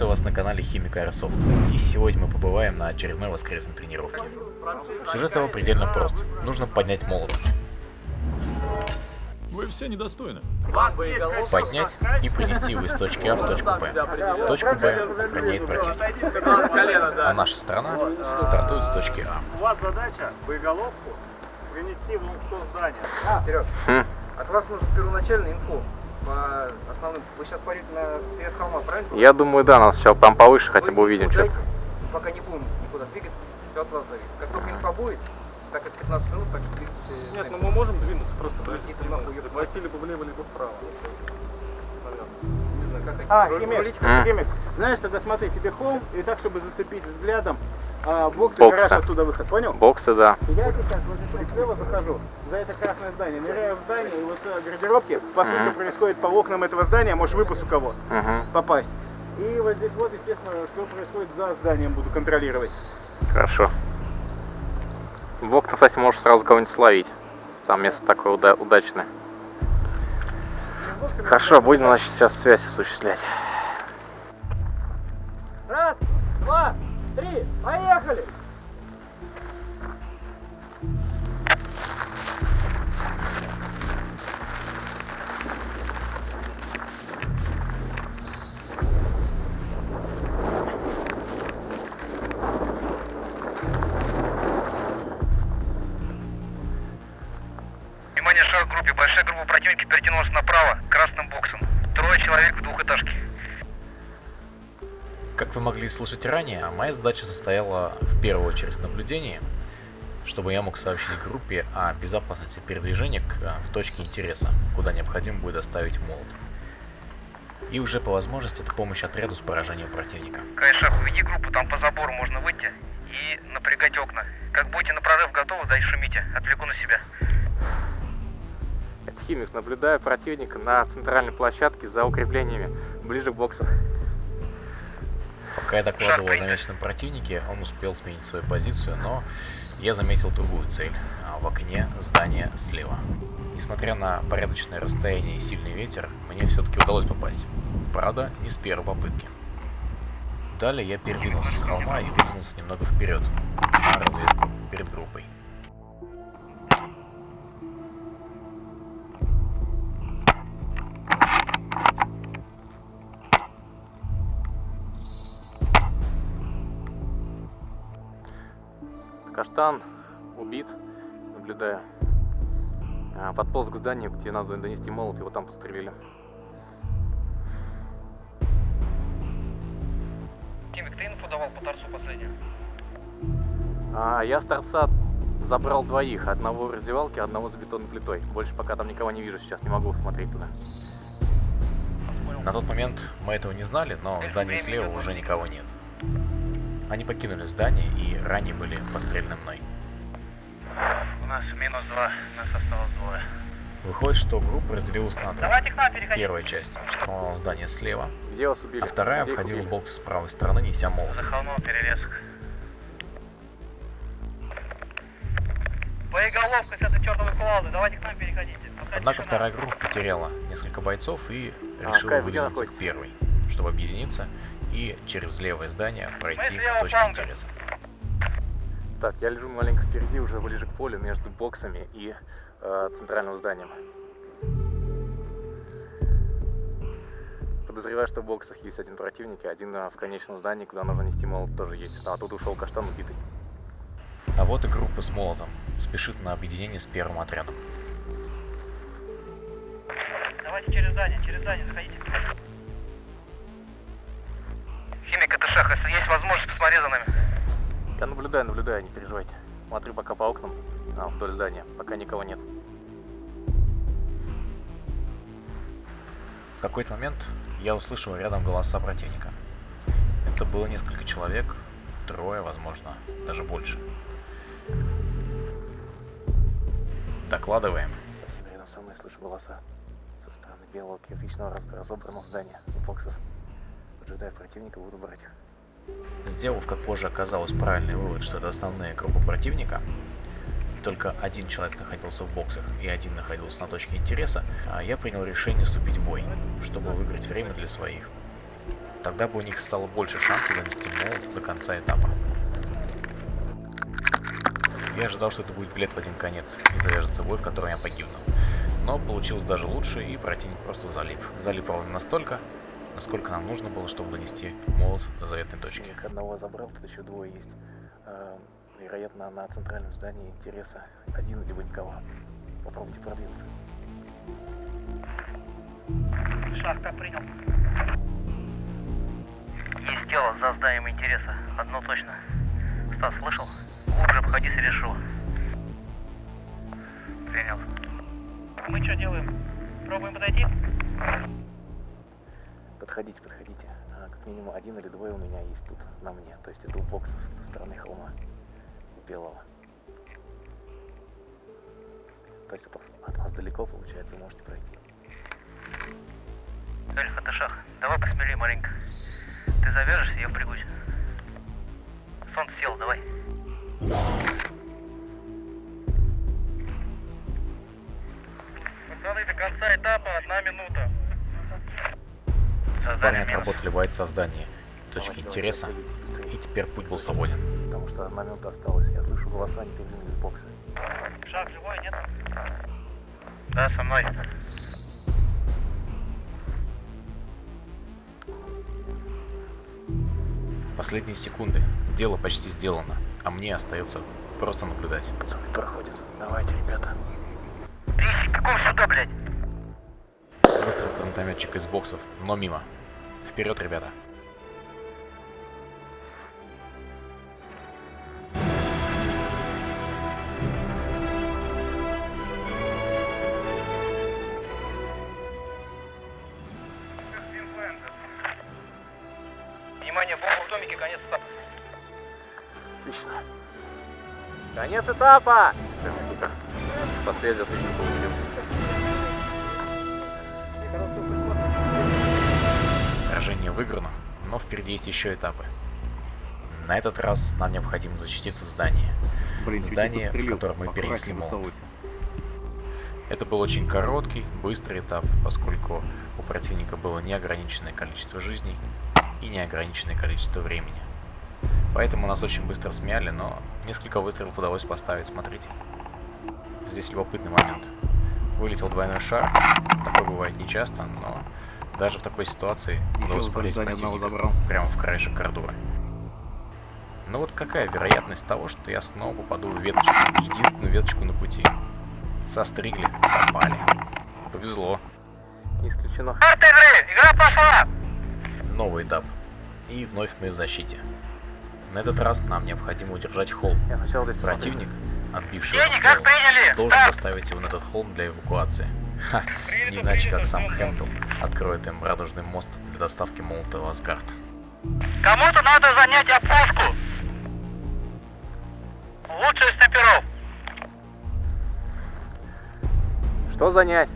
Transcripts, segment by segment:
Приветствую вас на канале Химик Airsoft. И сегодня мы побываем на очередной воскресной тренировке. Сюжет его предельно прост. Нужно поднять молот. Вы все недостойны. Поднять и принести его из точки А в точку Б. Точку Б охраняет противник. А наша сторона стартует с точки А. У вас задача боеголовку принести в то здание. Серег, от вас нужно первоначальную инфу по основным. Вы сейчас парите на срез холма, правильно? Я думаю, да, нас сначала там повыше, хотя бы увидим что-то. Пока не будем никуда двигаться, все от вас зависит. Как только инфа будет, так это 15 минут, так что двигаться. Нет, ну мы можем двинуться просто Идите нахуй, ёб- войти либо влево, либо вправо. Не знаю, как Химик, Химик. Знаешь, тогда смотри, тебе холм, и так, чтобы зацепить взглядом, боксы, Боксы. гараж оттуда выход, понял? Боксы, да. Я сейчас вот слева захожу, за это красное здание, ныряю в здание, и вот гардеробки, по сути, происходит по окнам этого здания, может выпуск у кого попасть. И вот здесь вот, естественно, что происходит за зданием, буду контролировать. Хорошо. В окна, кстати, можешь сразу кого-нибудь словить. Там место такое удачное. Хорошо, будем, значит, сейчас связь осуществлять. Раз, два, три, поехали! Внимание, шаг в группе. Большая группа противника перетянулась направо, красным боксом. Трое человек в двухэтажке. Как вы могли слышать ранее, моя задача состояла в первую очередь в наблюдении, чтобы я мог сообщить группе о безопасности передвижения в точке интереса, куда необходимо будет доставить молот. И уже по возможности это помощь отряду с поражением противника. Кайшак, уведи группу, там по забору можно выйти и напрягать окна. Как будете на прорыв готовы, дальше шумите. Отвлеку на себя. Это Химик, наблюдаю противника на центральной площадке за укреплениями, ближе к боксам. Пока я докладывал о замеченном противнике, он успел сменить свою позицию, но я заметил другую цель в окне здания слева. Несмотря на порядочное расстояние и сильный ветер, мне все-таки удалось попасть. Правда, не с первой попытки. Далее я передвинулся с холма и выдвинулся немного вперед, на разведку перед группой. Каштан убит, наблюдаю. Подполз к зданию, где надо донести молот, его там пострелили. Химик, ты инфу давал по торцу последнюю? Я с торца забрал двоих, одного в раздевалке, одного за бетонной плитой. Больше пока там никого не вижу сейчас, не могу смотреть туда. На тот момент мы этого не знали, но в здании слева уже никого нет. Они покинули здание и ранее были постреляны мной. У нас минус 2, нас осталось двое. Выходит, что группа разделилась на две. Давайте к нам переходите. Первая часть штурмовала здание слева, Где вас убили? а вторая Где их входила в убили? бокс с правой стороны, неся молот. За холмом перелесок. Боеголовка с этой чертовой кувалды, давайте к нам переходите. Однако вторая группа потеряла несколько бойцов и решила Кайф, где выдвинуться к находитесь? первой, чтобы объединиться и через левое здание пройти Мы к слева точке фланга. интереса. Так, я лежу маленько впереди, уже ближе к полю, между боксами и центральным зданием. Подозреваю, что в боксах есть один противник, и один в конечном здании, куда нужно нести молот, тоже есть. А оттуда ушел Каштан убитый. А вот и группа с молотом спешит на объединение с первым отрядом. Давайте через здание заходите. Химик, это шах, если есть возможность, посмотри за нами. Я наблюдаю, не переживайте. Смотрю пока по окнам вдоль здания, пока никого нет. В какой-то момент я услышал рядом голоса противника. Это было несколько человек, трое, возможно, даже больше. Докладываем. Рядом со мной слышу голоса со стороны белого кирпичного разобранного здания у боксов. Поджидая противника, буду брать их. Сделав, как позже оказалось, правильный вывод, что это основная группа противника, только один человек находился в боксах и один находился на точке интереса, я принял решение вступить в бой, чтобы выиграть время для своих. Тогда бы у них стало больше шансов донести молот до конца этапа. Я ожидал, что это будет билет в один конец и завяжется бой, в котором я погибну. Но получилось даже лучше, и противник просто залип. Залип ровно настолько, насколько нам нужно было, чтобы донести молот до заветной точки. Я их одного забрал, тут еще двое есть. Вероятно, на центральном здании интереса один либо никого. Попробуйте продвинуться. Шахта принял. Есть дело за зданием интереса. Одно точно. Стас, слышал? Глубже обходись и решил. Принял. Мы что делаем? Пробуем подойти? Подходите. Как минимум один или двое у меня есть тут, на мне. То есть это у боксов со стороны холма. У белого. То есть от вас далеко, получается, вы можете пройти. Эльф, это шах. Давай посмелее маленько. Ты завяжешься, я впрягусь. Солнце сел, давай. Пацаны, до конца этапа 1 минута. Парни отработали бойца в здании точки интереса, и теперь путь был свободен. Потому что 1 минута осталась. Я слышу голоса, они передвинулись в боксы. Шах живой, нет? Да, со мной. Последние секунды. Дело почти сделано, а мне остается просто наблюдать. Проходит. Давайте, ребята. Эй, какого сюда, блядь? Выстрел гранатометчика из боксов, но мимо. Вперед, ребята. Внимание, бомба в домике, конец этапа. Отлично. Конец этапа! Супер. Последний отлично получил. Сражение выиграно, но впереди есть еще этапы. На этот раз нам необходимо защититься в здании. Здание, в котором мы перенесли молот. Это был очень короткий, быстрый этап, поскольку у противника было неограниченное количество жизней и неограниченное количество времени. Поэтому нас очень быстро смяли, но несколько выстрелов удалось поставить, смотрите. Здесь любопытный момент. Вылетел двойной шар, такое бывает нечасто, но даже в такой ситуации удалось полезть противника прямо в краешек коридора. Но вот какая вероятность того, что я снова попаду в веточку, единственную веточку на пути. Состригли, попали. Повезло. Не исключено. Игра пошла! Новый этап. И вновь мы в защите. На этот раз нам необходимо удержать холм. Я сначала здесь Противник, отбивший Деньги его как снова, приняли? должен Так. доставить его на этот холм для эвакуации. Ха, не иначе как сам Хэмптон откроет им радужный мост для доставки молота в Асгард. Кому-то надо занять опушку. Лучше снайперов. Что занять?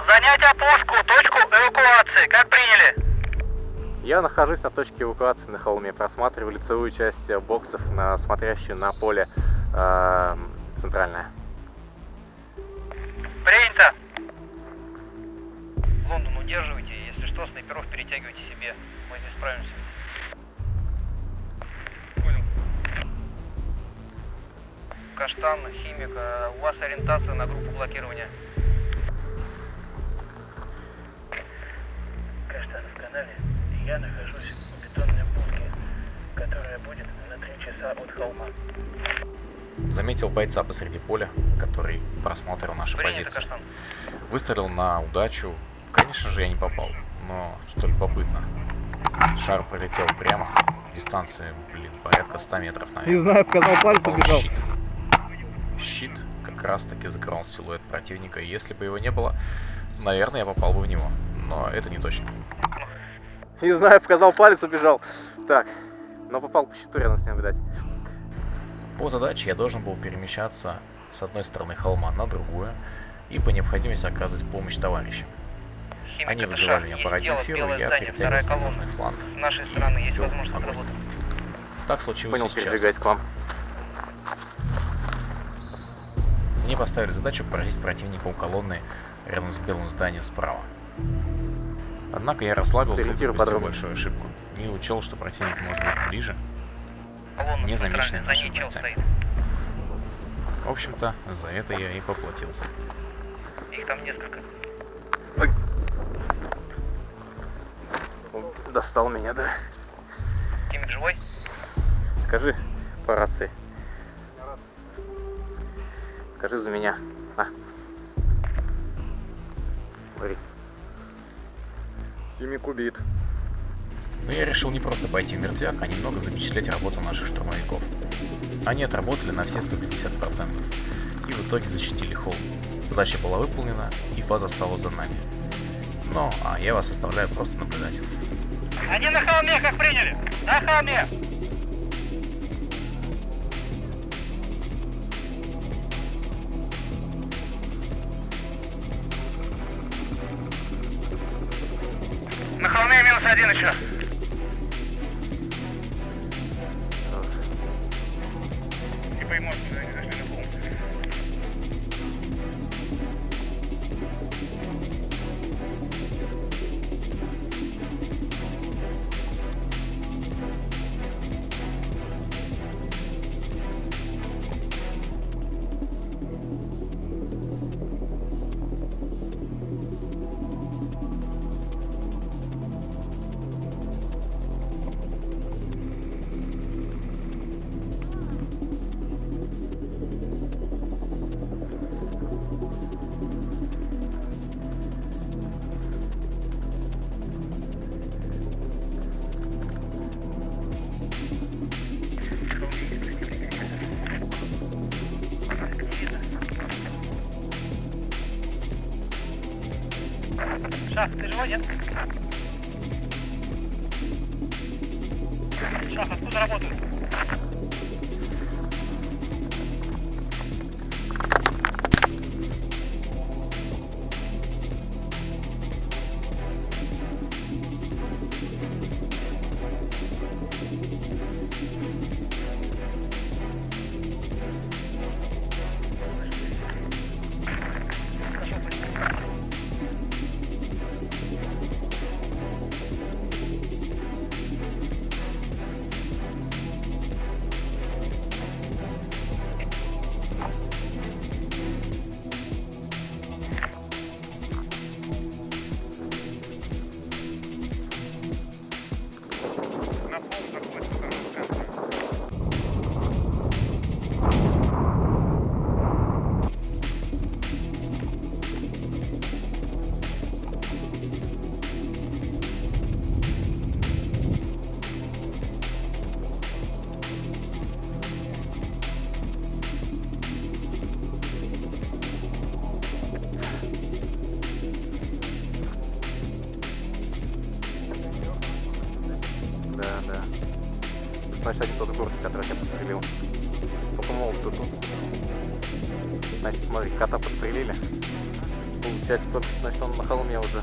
Занять опушку, точку эвакуации. Как приняли? Я нахожусь на точке эвакуации на холме. Просматриваю лицевую часть боксов, смотрящую на поле центральное. Принято. Лондон, удерживайте. Если что, снайперов перетягивайте себе. Мы здесь справимся. Понял. Каштан, химик, у вас ориентация на группу блокирования. Каштан в канале, и я нахожусь в бетонной будке, которая будет на 3 часа от холма. Заметил бойца посреди поля, который просмотрел наши Принято, позиции. Каштан. Выстрелил на удачу. Конечно же, я не попал, но что любопытно. Шар пролетел прямо. Дистанция, порядка 100 метров, наверное. Не знаю, показал пальцем, Попал в убежал. щит. Щит как раз таки закрывал силуэт противника, и если бы его не было, наверное, я попал бы в него. Но это не точно. Не знаю, показал палец, убежал. Так, но попал по щиту рядом с ним, видать. По задаче я должен был перемещаться с одной стороны холма на другую и по необходимости оказывать помощь товарищам. Химик, Они это вызывали шаг. меня Есть по дело, радиоэфиру, белое я здание, вторая перетягивался на колонна. нужный фланг. С нашей и стороны есть вел возможность огонь. отработать. Так случилось Понял, и сейчас. передвигаюсь к вам. Мне поставили задачу поразить противника у колонны рядом с белым зданием справа. Однако я расслабился и Сориентируй допустил подробнее. большую ошибку. Не учел, что противник может быть ближе, Колонна незамеченный центральная, за нашими ней чел бойцами. стоит. В общем-то, за это я и поплатился. Их там несколько. Достал меня, да. Химик живой? Скажи по рации. Скажи за меня. На. Смотри. Химик убит. Но я решил не просто пойти в мертвяк, а немного запечатлеть работу наших штурмовиков. Они отработали на все 150% и в итоге защитили холм. Задача была выполнена, и фаза стала за нами. Ну, а я вас оставляю просто наблюдать. Они на холме, как приняли! На холме! На холме -1 еще. Не пойму, откуда они зашли на холм. Шах, ты живой, нет? Шах, откуда работают? Да. Значит, один тот город, который я подстрелил. Только молот тут. Значит, смотри, кота подстрелили. Получается, только, значит, он на холме уже.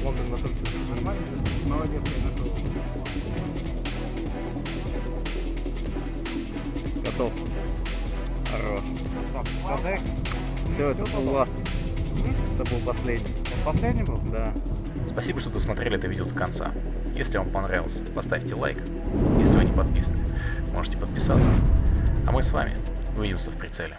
Лондон на солнце. Нормально? Молодец, я нашел. Готов. Хорош. Все, это был ласт. Это был последний. Он последний был? Да. Спасибо, что досмотрели это видео до конца. Если вам понравилось, поставьте лайк. Если вы не подписаны, можете подписаться. А мы с вами увидимся в прицеле.